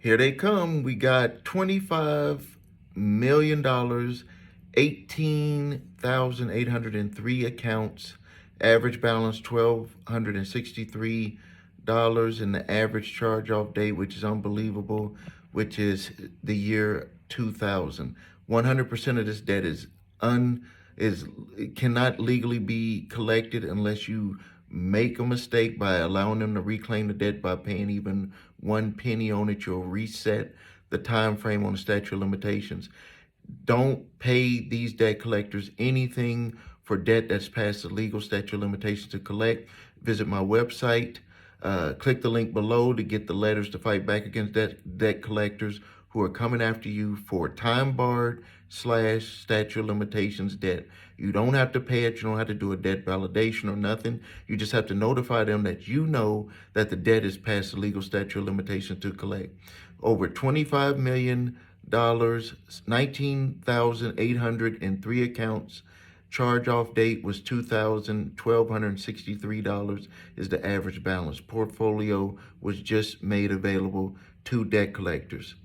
Here they come. We got $25 million, 18,803 accounts, average balance $1,263, and the average charge-off date, which is unbelievable, which is the year 2000. 100% of this debt is cannot legally be collected unless you make a mistake by allowing them to reclaim the debt by paying even 1 penny on it. You'll reset the time frame on the statute of limitations. Don't pay these debt collectors anything for debt that's past the legal statute of limitations to collect. Visit my website. Click the link below to get the letters to fight back against debt collectors who are coming after you for time-barred/statute of limitations debt. You don't have to pay it. You don't have to do a debt validation or nothing. You just have to notify them that you know that the debt is past the legal statute of limitations to collect. Over $25 million, 19,803 accounts. Charge-off date was $1,263 is the average balance. Portfolio was just made available to debt collectors.